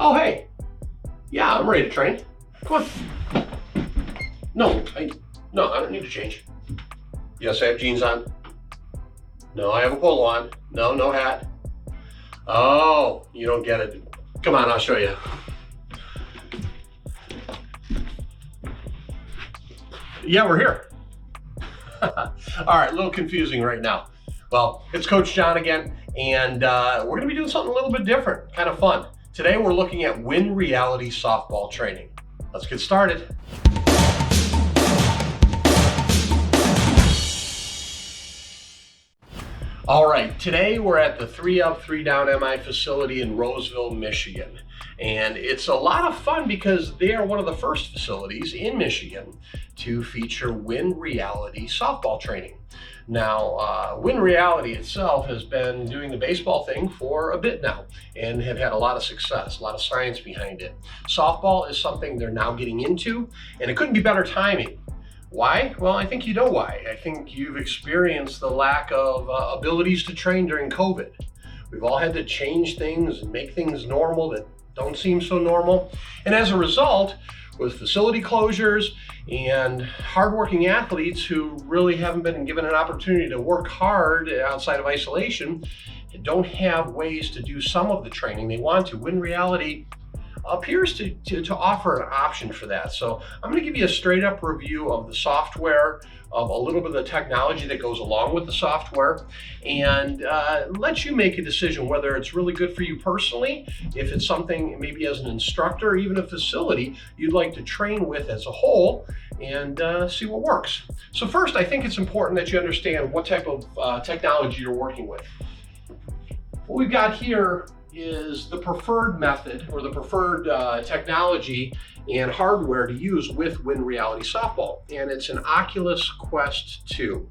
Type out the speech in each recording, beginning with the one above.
Oh, hey. Yeah, I'm ready to train. Come on. No, I don't need to change. Yes, I have jeans on. No, I have a polo on. No, no hat. Oh, you don't get it. Come on, I'll show you. Yeah, we're here. All right, a little confusing right now. Well, it's Coach John again, and we're gonna be doing something a little bit different, kind of fun. Today, we're looking at WinReality softball training. Let's get started. All right, today we're at the 3 Up, 3 Down MI facility in Roseville, Michigan. And it's a lot of fun because they are one of the first facilities in Michigan to feature WinReality softball training. Now, WinReality itself has been doing the baseball thing for a bit now and have had a lot of success, a lot of science behind it. Softball is something they're now getting into, and it couldn't be better timing. Why? Well, I think you know why. I think you've experienced the lack of abilities to train during COVID. We've all had to change things and make things normal that don't seem so normal. And as a result, with facility closures and hardworking athletes who really haven't been given an opportunity to work hard outside of isolation, don't have ways to do some of the training they want to, WinReality appears to offer an option for that. So I'm going to give you a straight up review of the software, of a little bit of the technology that goes along with the software, and let you make a decision whether it's really good for you personally, if it's something maybe as an instructor, or even a facility you'd like to train with as a whole, and see what works. So first, I think it's important that you understand what type of technology you're working with. What we've got here is the preferred method or the preferred technology and hardware to use with WinReality softball, and it's an Oculus Quest 2.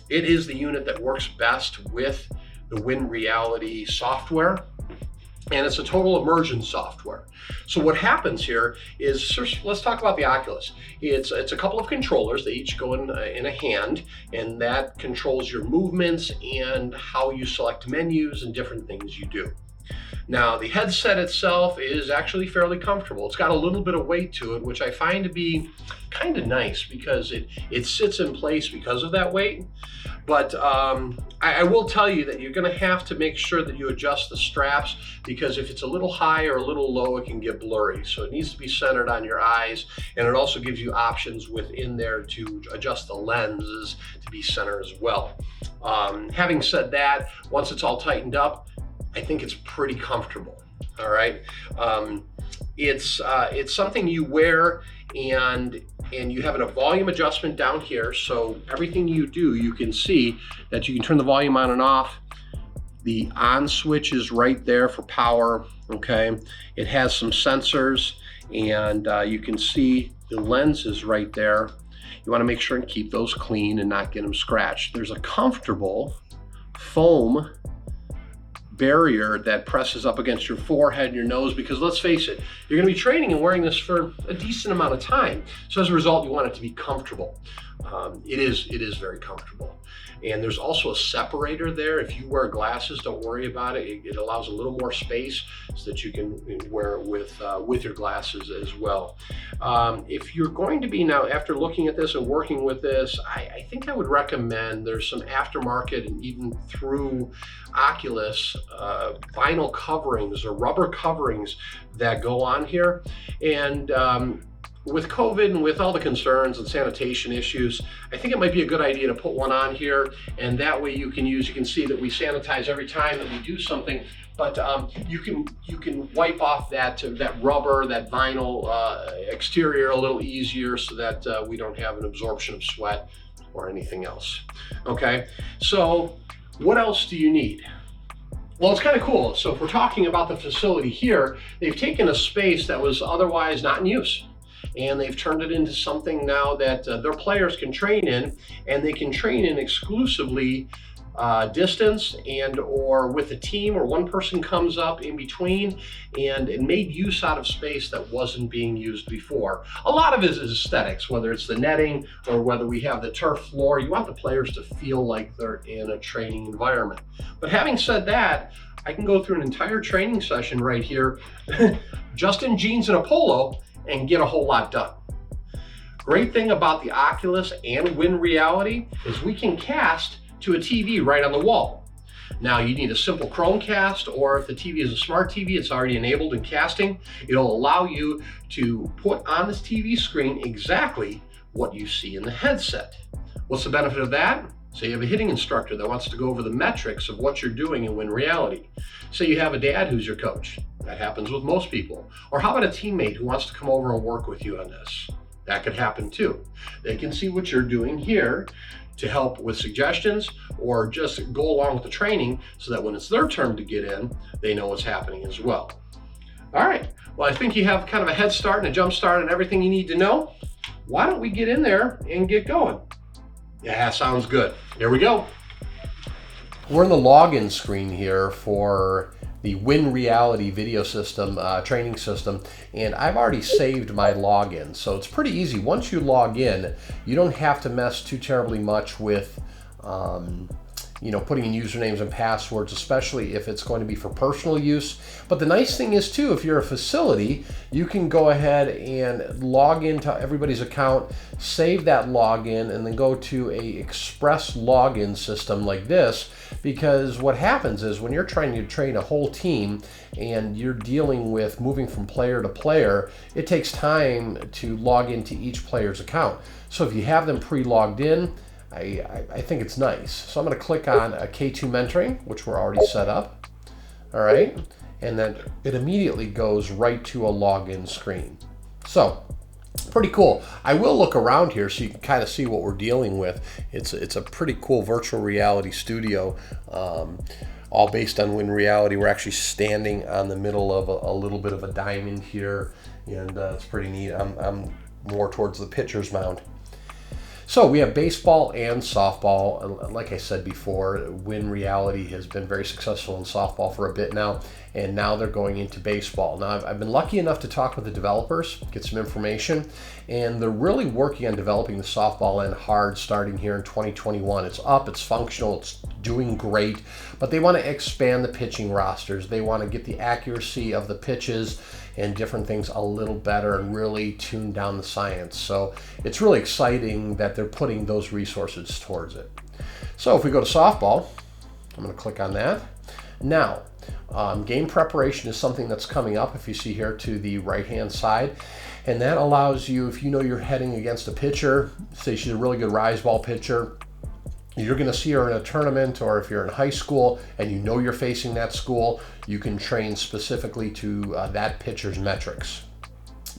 It is the unit that works best with the WinReality software, and it's a total immersion software. So what happens here is, first, let's talk about the Oculus. It's a couple of controllers. They each go in a hand, and that controls your movements and how you select menus and different things you do. Now, the headset itself is actually fairly comfortable. It's got a little bit of weight to it, which I find to be kind of nice because it sits in place because of that weight. But I will tell you that you're going to have to make sure that you adjust the straps, because if it's a little high or a little low, it can get blurry. So it needs to be centered on your eyes, and it also gives you options within there to adjust the lenses to be centered as well. Having said that, once it's all tightened up, I think it's pretty comfortable. All right, it's something you wear, and you have a volume adjustment down here. So everything you do, you can see that you can turn the volume on and off. The on switch is right there for power. Okay, it has some sensors, and you can see the lens is right there. You want to make sure and keep those clean and not get them scratched. There's a comfortable foam barrier that presses up against your forehead and your nose, because let's face it, you're going to be training and wearing this for a decent amount of time. So as a result, you want it to be comfortable. It is very comfortable. And there's also a separator there. If you wear glasses, don't worry about it. It allows a little more space so that you can wear it with your glasses as well. If you're going to be now, after looking at this and working with this, I think I would recommend there's some aftermarket and even through Oculus vinyl coverings or rubber coverings that go on here. And with COVID and with all the concerns and sanitation issues, I think it might be a good idea to put one on here, and that way you can see that we sanitize every time that we do something, but you can wipe off that rubber, that vinyl exterior a little easier, so that we don't have an absorption of sweat or anything else. Okay, so what else do you need? Well, it's kind of cool. So if we're talking about the facility here, they've taken a space that was otherwise not in use, and they've turned it into something now that their players can train in, and they can train in exclusively distance and or with a team, or one person comes up in between, and it made use out of space that wasn't being used before. A lot of it is aesthetics, whether it's the netting or whether we have the turf floor. You want the players to feel like they're in a training environment. But having said that, I can go through an entire training session right here, just in jeans and a polo, and get a whole lot done. Great thing about the Oculus and winreality is we can cast to a TV right on the wall. Now you need a simple Chromecast, or if the TV is a smart TV, it's already enabled in casting. It'll allow you to put on this TV screen exactly what you see in the headset. What's the benefit of that? Say you have a hitting instructor that wants to go over the metrics of what you're doing in winreality. Say you have a dad who's your coach. That happens with most people. Or how about a teammate who wants to come over and work with you on this? That could happen too. They can see what you're doing here to help with suggestions, or just go along with the training so that when it's their turn to get in, they know what's happening as well. All right, well, I think you have kind of a head start and a jump start on everything you need to know. Why don't we get in there and get going? Yeah, sounds good. Here we go. We're in the login screen here for the winreality video system, training system, and I've already saved my login. So it's pretty easy. Once you log in, you don't have to mess too terribly much with putting in usernames and passwords, especially if it's going to be for personal use. But the nice thing is too, if you're a facility, you can go ahead and log into everybody's account, save that login, and then go to a express login system like this. Because what happens is when you're trying to train a whole team and you're dealing with moving from player to player, it takes time to log into each player's account. So if you have them pre-logged in, I think it's nice. So I'm going to click on a K2 mentoring, which we're already set up. All right. And then it immediately goes right to a login screen. So pretty cool. I will look around here so you can kind of see what we're dealing with. It's a pretty cool virtual reality studio, all based on winreality. We're actually standing on the middle of a little bit of a diamond here, and it's pretty neat. I'm more towards the pitcher's mound. So we have baseball and softball. Like I said before, winreality has been very successful in softball for a bit now, and now they're going into baseball. Now I've been lucky enough to talk with the developers, get some information, and they're really working on developing the softball end hard starting here in 2021. It's up, it's functional, it's doing great, but they want to expand the pitching rosters. They want to get the accuracy of the pitches and different things a little better and really tune down the science. So it's really exciting that they're putting those resources towards it. So if we go to softball, I'm going to click on that. Now, game preparation is something that's coming up, if you see here to the right-hand side. And that allows you, if you know you're heading against a pitcher, say she's a really good rise ball pitcher, you're going to see her in a tournament, or if you're in high school and you know you're facing that school, you can train specifically to that pitcher's metrics.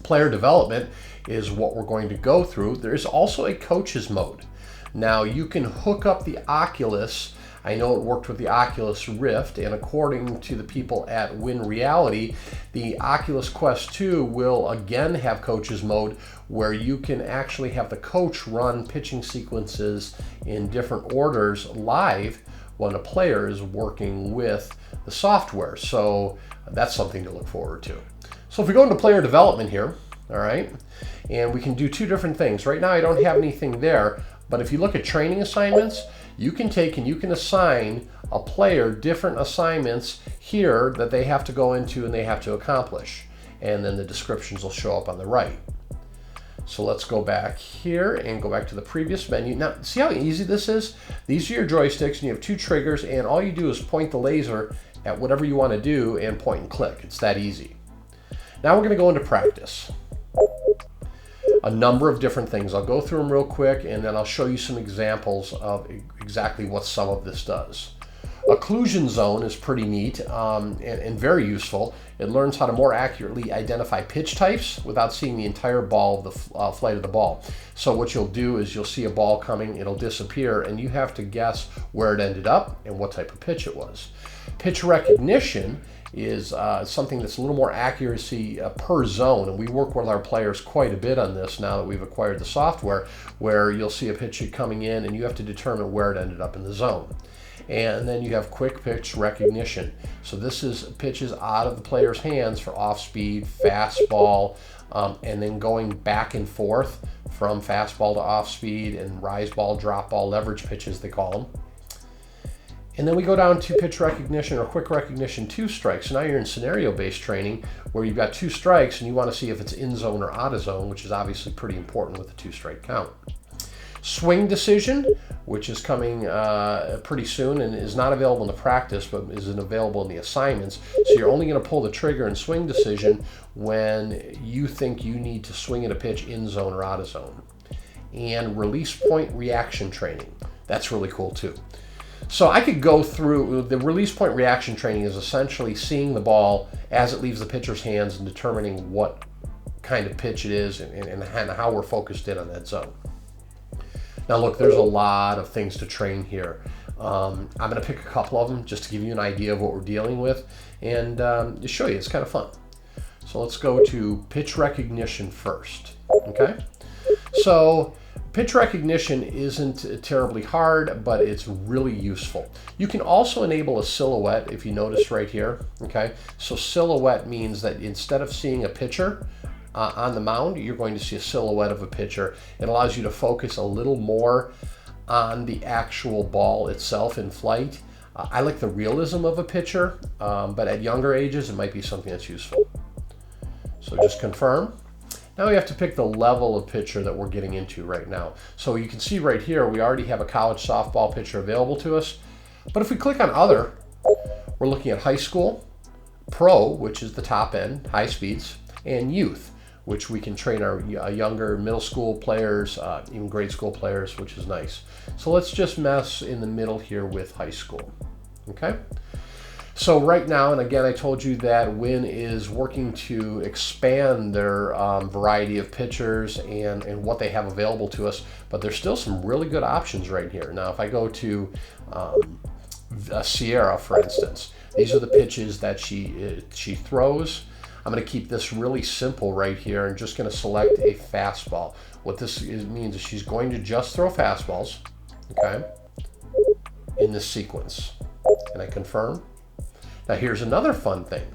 Player development is what we're going to go through. There is also a coach's mode. Now you can hook up the Oculus. I know it worked with the Oculus Rift, and according to the people at winreality, the Oculus Quest 2 will again have coaches mode, where you can actually have the coach run pitching sequences in different orders live when a player is working with the software. So that's something to look forward to. So if we go into player development here, all right, and we can do two different things. Right now I don't have anything there, but if you look at training assignments, you can take and you can assign a player different assignments here that they have to go into and they have to accomplish. And then the descriptions will show up on the right. So let's go back here and go back to the previous menu. Now, see how easy this is? These are your joysticks, and you have two triggers, and all you do is point the laser at whatever you want to do and point and click. It's that easy. Now we're going to go into practice. A number of different things. I'll go through them real quick, and then I'll show you some examples of exactly what some of this does. Occlusion zone is pretty neat and very useful. It learns how to more accurately identify pitch types without seeing the entire ball of the flight of the ball. So what you'll do is you'll see a ball coming, it'll disappear, and you have to guess where it ended up and what type of pitch it was. Pitch recognition is something that's a little more accuracy per zone, and we work with our players quite a bit on this now that we've acquired the software, where you'll see a pitch coming in and you have to determine where it ended up in the zone. And then you have quick pitch recognition. So this is pitches out of the player's hands for off-speed, fastball, and then going back and forth from fastball to off-speed and rise ball, drop ball, leverage pitches they call them. And then we go down to pitch recognition or quick recognition 2 strikes. So now you're in scenario-based training where you've got 2 strikes and you want to see if it's in zone or out of zone, which is obviously pretty important with the 2-strike count. Swing decision, which is coming pretty soon and is not available in the practice, but is available in the assignments. So you're only going to pull the trigger in swing decision when you think you need to swing at a pitch in zone or out of zone. And release point reaction training. That's really cool too. So I could go through, the release point reaction training is essentially seeing the ball as it leaves the pitcher's hands and determining what kind of pitch it is and how we're focused in on that zone. Now look, there's a lot of things to train here. I'm going to pick a couple of them just to give you an idea of what we're dealing with and to show you. It's kind of fun. So let's go to pitch recognition first, okay? So pitch recognition isn't terribly hard, but it's really useful. You can also enable a silhouette if you notice right here, okay? So silhouette means that instead of seeing a pitcher on the mound, you're going to see a silhouette of a pitcher. It allows you to focus a little more on the actual ball itself in flight. I like the realism of a pitcher, but at younger ages, it might be something that's useful. So just confirm. Now we have to pick the level of pitcher that we're getting into right now. So you can see right here, we already have a college softball pitcher available to us. But if we click on other, we're looking at high school, pro, which is the top end, high speeds, and youth, which we can train our younger middle school players, even grade school players, which is nice. So let's just mess in the middle here with high school, okay? So right now, and again, I told you that Win is working to expand their variety of pitchers and what they have available to us, but there's still some really good options right here. Now, if I go to Sierra, for instance, these are the pitches that she throws. I'm going to keep this really simple right here and just going to select a fastball. What this means is she's going to just throw fastballs, okay, in this sequence. Can I confirm? Now here's another fun thing.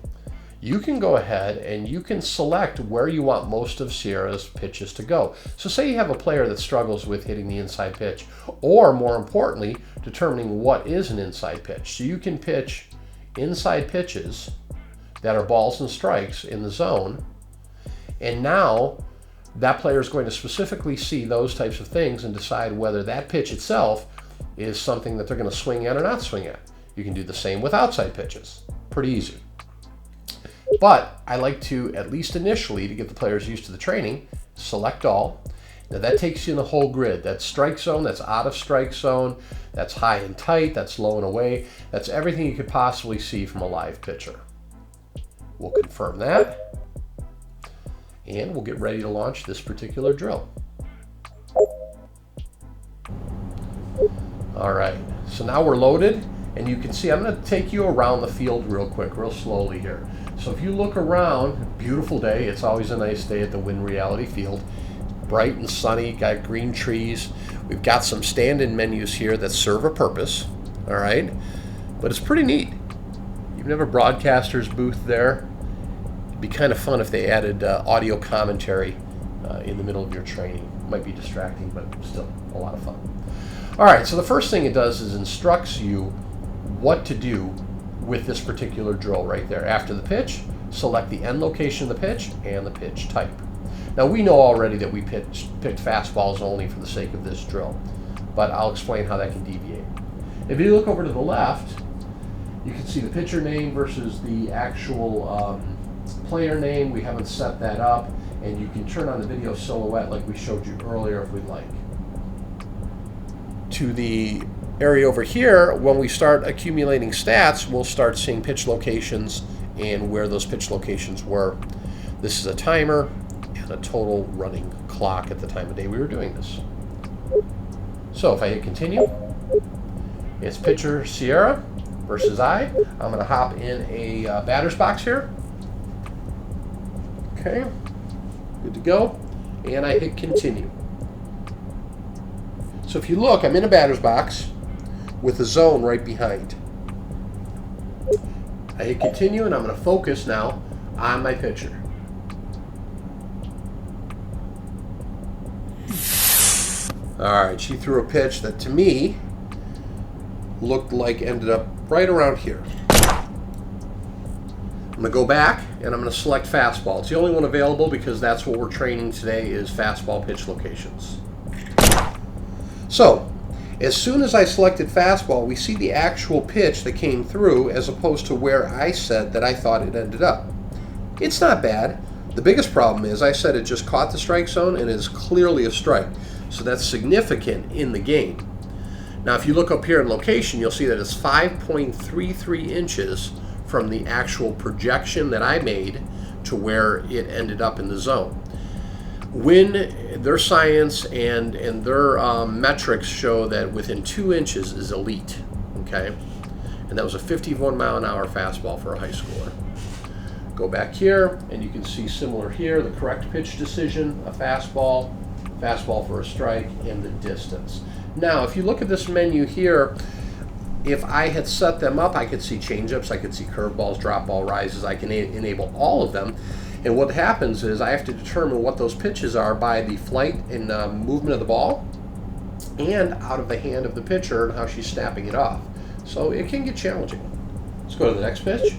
You can go ahead and you can select where you want most of Sierra's pitches to go. So say you have a player that struggles with hitting the inside pitch, or more importantly, determining what is an inside pitch. So you can pitch inside pitches that are balls and strikes in the zone, and now that player is going to specifically see those types of things and decide whether that pitch itself is something that they're going to swing at or not swing at. You can do the same with outside pitches. Pretty easy. But I like to, at least initially, to get the players used to the training, select all. Now that takes you in the whole grid. That's strike zone, that's out of strike zone, that's high and tight, that's low and away. That's everything you could possibly see from a live pitcher. We'll confirm that. And we'll get ready to launch this particular drill. All right, so now we're loaded. And you can see, I'm going to take you around the field real quick, real slowly here. So if you look around, beautiful day. It's always a nice day at the winreality field. Bright and sunny, got green trees. We've got some stand-in menus here that serve a purpose, all right? But it's pretty neat. You have a broadcaster's booth there. It'd be kind of fun if they added audio commentary in the middle of your training. Might be distracting, but still a lot of fun. All right, so the first thing it does is instructs you what to do with this particular drill right there. After the pitch, select the end location of the pitch and the pitch type. Now we know already that we picked fastballs only for the sake of this drill, but I'll explain how that can deviate. If you look over to the left, you can see the pitcher name versus the actual player name. We haven't set that up, and you can turn on the video silhouette like we showed you earlier if we'd like. To the area over here, when we start accumulating stats, we'll start seeing pitch locations and where those pitch locations were. This is a timer and a total running clock at the time of day we were doing this. So if I hit continue, it's pitcher Sierra versus I. I'm going to hop in a batter's box here. Okay, good to go. And I hit continue. So if you look, I'm in a batter's box with a zone right behind. I hit continue, and I'm going to focus now on my pitcher. All right, she threw a pitch that to me looked like ended up right around here. I'm going to go back and I'm going to select fastball. It's the only one available because that's what we're training today is fastball pitch locations. So, as soon as I selected fastball, we see the actual pitch that came through as opposed to where I said that I thought it ended up. It's not bad. The biggest problem is I said it just caught the strike zone and it is clearly a strike. So that's significant in the game. Now if you look up here in location, you'll see that it's 5.33 inches from the actual projection that I made to where it ended up in the zone. When their science and their metrics show that within 2 inches is elite, okay? And that was a 51-mile-an-hour fastball for a high schooler. Go back here, and you can see similar here, the correct pitch decision, a fastball, fastball for a strike, and the distance. Now, if you look at this menu here, if I had set them up, I could see changeups, I could see curveballs, drop ball rises, I can enable all of them. And what happens is I have to determine what those pitches are by the flight and movement of the ball and out of the hand of the pitcher and how she's snapping it off. So it can get challenging. Let's go to the next pitch.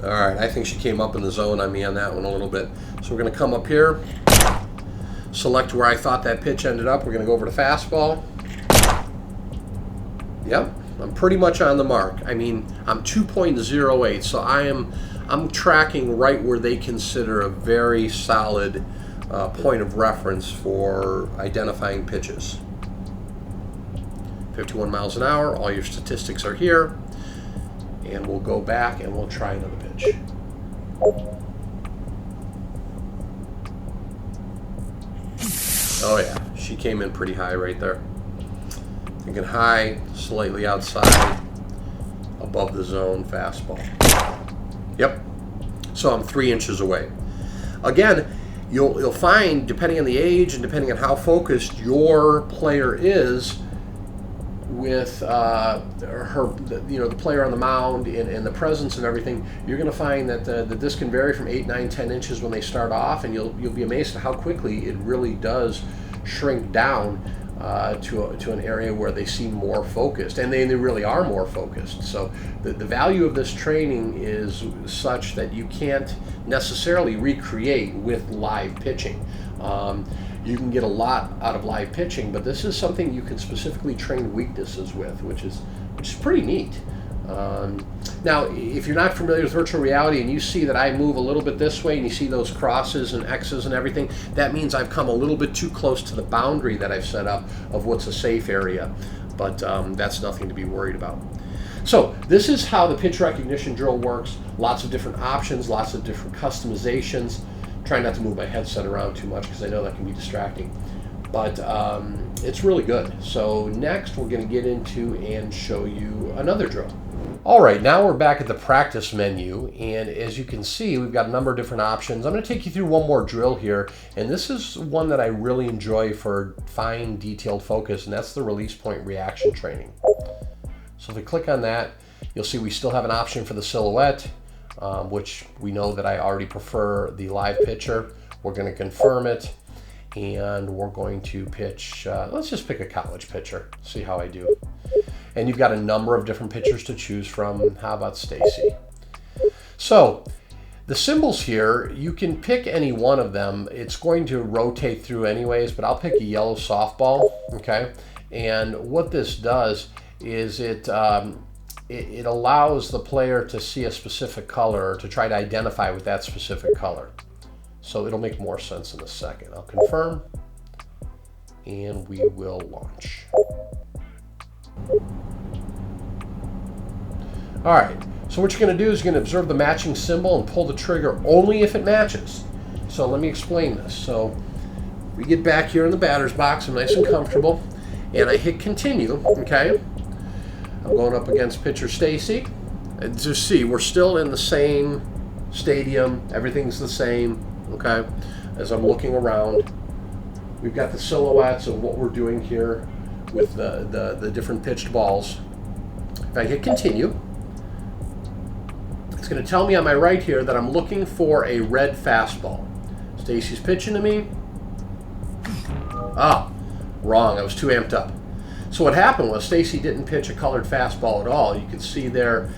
All right, I think she came up in the zone on me on that one a little bit. So we're going to come up here, select where I thought that pitch ended up. We're going to go over to fastball. Yep. I'm pretty much on the mark. I mean, I'm 2.08, so I'm tracking right where they consider a very solid point of reference for identifying pitches. 51 miles an hour, all your statistics are here, and we'll go back and we'll try another pitch. Oh yeah, she came in pretty high right there. Thinking high, slightly outside, above the zone, fastball. Yep. So I'm 3 inches away. Again, you'll find, depending on the age and depending on how focused your player is, with the player on the mound and the presence of everything, you're going to find that this can vary from 8, 9, 10 inches when they start off, and you'll be amazed at how quickly it really does shrink down to an area where they seem more focused, and they really are more focused. So the value of this training is such that you can't necessarily recreate with live pitching. You can get a lot out of live pitching, but this is something you can specifically train weaknesses with, which is pretty neat. Now, if you're not familiar with virtual reality and you see that I move a little bit this way and you see those crosses and X's and everything, that means I've come a little bit too close to the boundary that I've set up of what's a safe area, but that's nothing to be worried about. So this is how the pitch recognition drill works. Lots of different options, lots of different customizations. Try not to move my headset around too much because I know that can be distracting, but it's really good. So next we're going to get into and show you another drill. All right, now we're back at the practice menu, and as you can see, we've got a number of different options. I'm going to take you through one more drill here, and this is one that I really enjoy for fine, detailed focus, and that's the release point reaction training. So if we click on that, you'll see we still have an option for the silhouette, which we know that I already prefer the live pitcher. We're going to confirm it, and we're going to pitch, let's just pick a college pitcher, see how I do. And you've got a number of different pitchers to choose from. How about Stacy? So the symbols here, you can pick any one of them. It's going to rotate through anyways, but I'll pick a yellow softball, okay? And what this does is it allows the player to see a specific color or to try to identify with that specific color. So it'll make more sense in a second. I'll confirm, and we will launch. All right, so what you're going to do is you're going to observe the matching symbol and pull the trigger only if it matches. So let me explain this. So we get back here in the batter's box, I'm nice and comfortable, and I hit continue, okay? I'm going up against pitcher Stacy. And to see, we're still in the same stadium, everything's the same, okay? As I'm looking around, we've got the silhouettes of what we're doing here with the different pitched balls. If I hit continue, it's going to tell me on my right here that I'm looking for a red fastball. Stacy's pitching to me. Wrong. I was too amped up. So what happened was Stacy didn't pitch a colored fastball at all. You can see there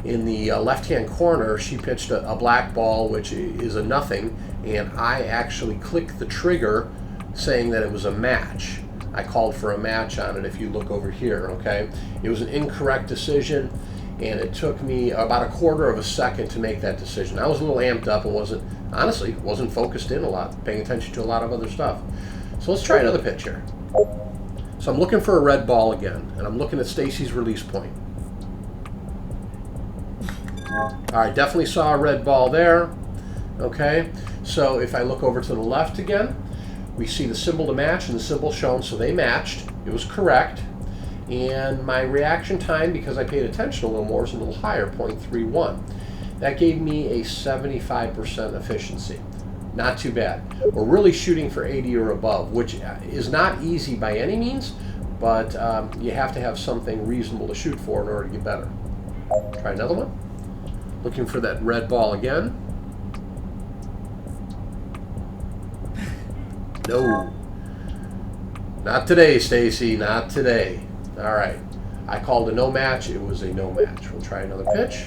in the left-hand corner, she pitched a black ball, which is a nothing, and I actually clicked the trigger saying that it was a match. I called for a match on it if you look over here, okay? It was an incorrect decision, and it took me about a quarter of a second to make that decision. I was a little amped up and wasn't focused in a lot, paying attention to a lot of other stuff. So let's try another pitch here. So I'm looking for a red ball again, and I'm looking at Stacy's release point. All right, definitely saw a red ball there. Okay, so if I look over to the left again, we see the symbol to match and the symbol shown, so they matched. It was correct. And my reaction time, because I paid attention a little more, is a little higher, 0.31. That gave me a 75% efficiency. Not too bad. We're really shooting for 80 or above, which is not easy by any means, but you have to have something reasonable to shoot for in order to get better. Try another one. Looking for that red ball again. No. Not today, Stacy. Not today. All right. I called a no match. It was a no match. We'll try another pitch.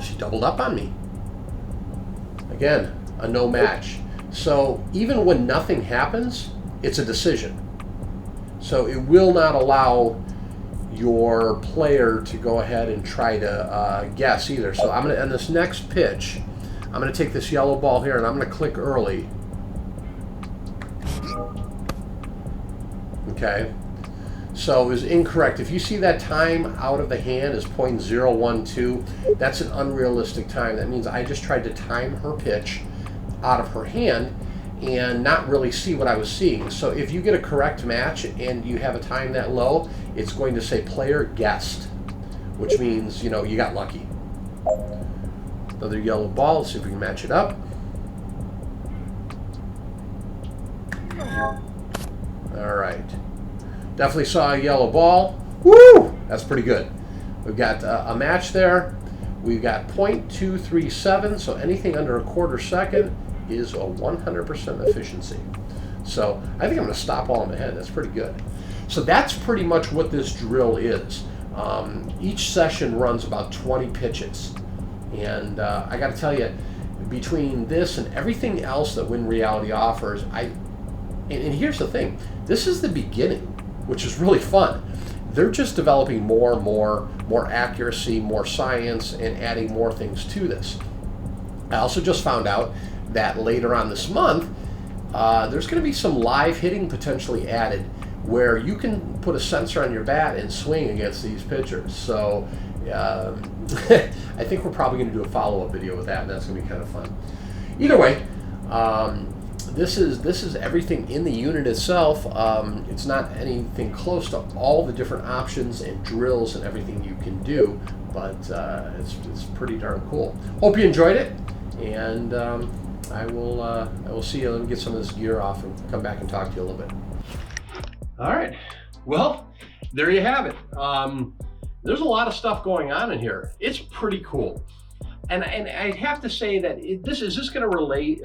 She doubled up on me. Again, a no match. So even when nothing happens, it's a decision. So it will not allow your player to go ahead and try to guess either. So I'm going to, on this next pitch, I'm going to take this yellow ball here and I'm going to click early. Okay. So it was incorrect. If you see that time out of the hand is 0.012, that's an unrealistic time. That means I just tried to time her pitch out of her hand and not really see what I was seeing. So if you get a correct match and you have a time that low, it's going to say player guessed, which means, you know, you got lucky. Another yellow ball. Let's see if we can match it up. All right. Definitely saw a yellow ball. Woo! That's pretty good. We've got a match there. We've got 0.237, so anything under a quarter second is a 100% efficiency. So I think I'm going to stop all in the head. That's pretty good. So that's pretty much what this drill is. Each session runs about 20 pitches. And I got to tell you, between this and everything else that winreality offers, and here's the thing, this is the beginning, which is really fun. They're just developing more accuracy, more science, and adding more things to this. I also just found out that later on this month, there's going to be some live hitting potentially added where you can put a sensor on your bat and swing against these pitchers. So I think we're probably going to do a follow-up video with that, and that's going to be kind of fun. Either way, this is everything in the unit itself. It's not anything close to all the different options and drills and everything you can do, but it's pretty darn cool. Hope you enjoyed it, and I will see you. Let me get some of this gear off and come back and talk to you a little bit. All right. Well, there you have it. There's a lot of stuff going on in here. It's pretty cool. And I have to say that is this going to relate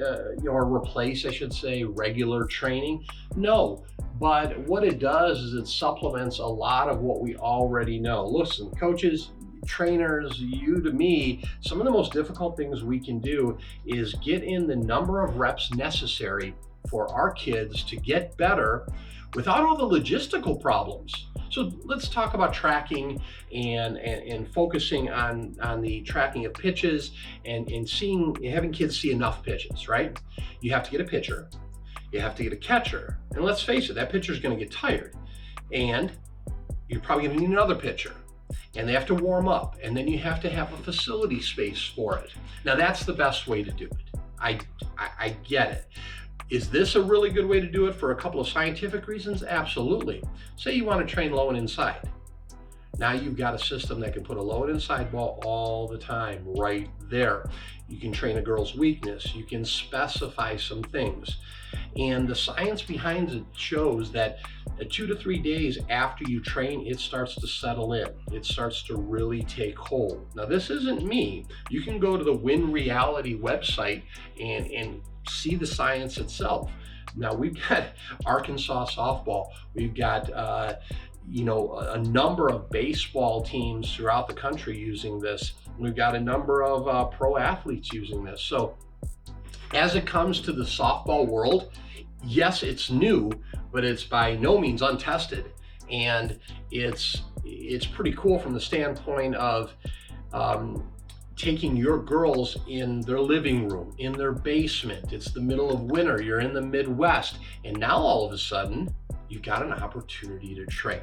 or replace, I should say, regular training? No, but what it does is it supplements a lot of what we already know. Listen, coaches, trainers, you to me, some of the most difficult things we can do is get in the number of reps necessary for our kids to get better without all the logistical problems. So let's talk about tracking and focusing on the tracking of pitches and having kids see enough pitches, right? You have to get a pitcher, you have to get a catcher, and let's face it, that pitcher's going to get tired, and you're probably going to need another pitcher, and they have to warm up, and then you have to have a facility space for it. Now that's the best way to do it. I get it. Is this a really good way to do it for a couple of scientific reasons? Absolutely. Say you want to train low and inside. Now you've got a system that can put a low and inside ball all the time right there. You can train a girl's weakness. You can specify some things. And the science behind it shows that At 2 to 3 days after you train, it starts to settle in. It starts to really take hold. Now, this isn't me. You can go to the winreality website and see the science itself. Now, we've got Arkansas softball. We've got a number of baseball teams throughout the country using this. We've got a number of pro athletes using this. So as it comes to the softball world, yes, it's new, but it's by no means untested. And it's pretty cool from the standpoint of taking your girls in their living room, in their basement. It's the middle of winter, you're in the Midwest, and now all of a sudden, you've got an opportunity to train.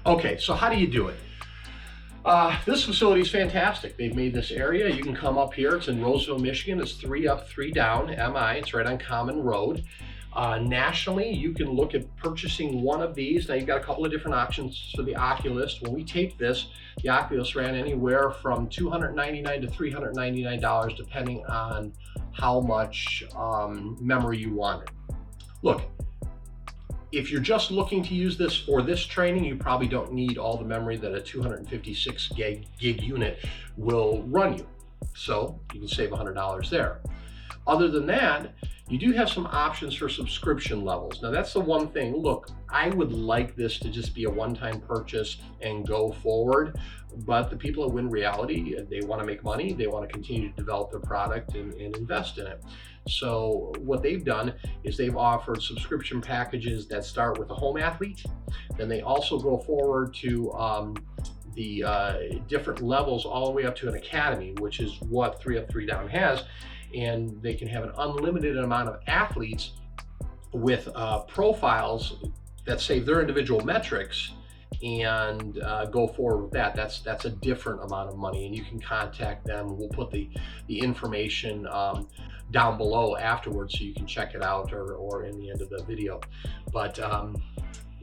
Okay, so how do you do it? This facility is fantastic. They've made this area. You can come up here. It's in Roseville, Michigan. It's 3 up, 3 down, MI. It's right on Common Road. Nationally, you can look at purchasing one of these. Now, you've got a couple of different options for the Oculus. When we taped this, the Oculus ran anywhere from $299 to $399, depending on how much memory you wanted. Look, if you're just looking to use this for this training, you probably don't need all the memory that a 256 gig unit will run you. So you can save $100 there. Other than that, you do have some options for subscription levels. Now, that's the one thing. Look, I would like this to just be a one-time purchase and go forward, but the people at winreality, they want to make money. They want to continue to develop their product and invest in it. So what they've done is they've offered subscription packages that start with a home athlete. Then they also go forward to the different levels all the way up to an academy, which is what 3 Up, 3 Down has. And they can have an unlimited amount of athletes with profiles that save their individual metrics and go forward with that. That's a different amount of money, and you can contact them. We'll put the information down below afterwards so you can check it out, or in the end of the video. But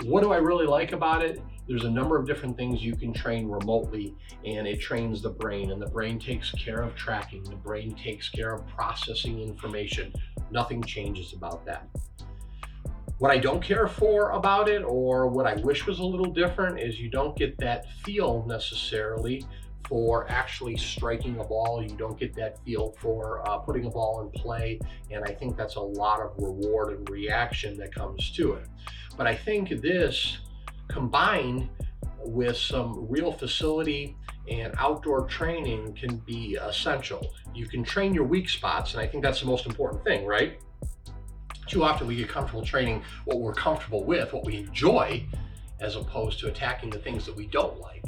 what do I really like about it? There's a number of different things you can train remotely, and it trains the brain, and the brain takes care of tracking. The brain takes care of processing information. Nothing changes about that. What I don't care for about it, or what I wish was a little different, is you don't get that feel necessarily for actually striking a ball. You don't get that feel for putting a ball in play, and I think that's a lot of reward and reaction that comes to it. But I think this, combined with some real facility and outdoor training, can be essential. You can train your weak spots, and I think that's the most important thing, right? Too often we get comfortable training what we're comfortable with, what we enjoy, as opposed to attacking the things that we don't like.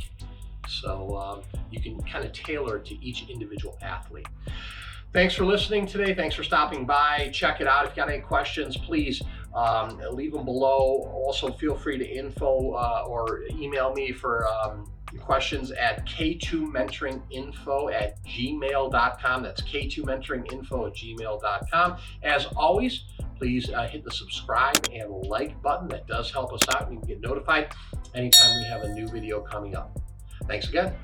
So you can kind of tailor it to each individual athlete. Thanks for listening today. Thanks for stopping by. Check it out. If you got any questions, please leave them below. Also, feel free to info or email me for questions at k2mentoringinfo@gmail.com. That's k2mentoringinfo@gmail.com. As always, please hit the subscribe and like button. That does help us out, and you can get notified anytime we have a new video coming up. Thanks again.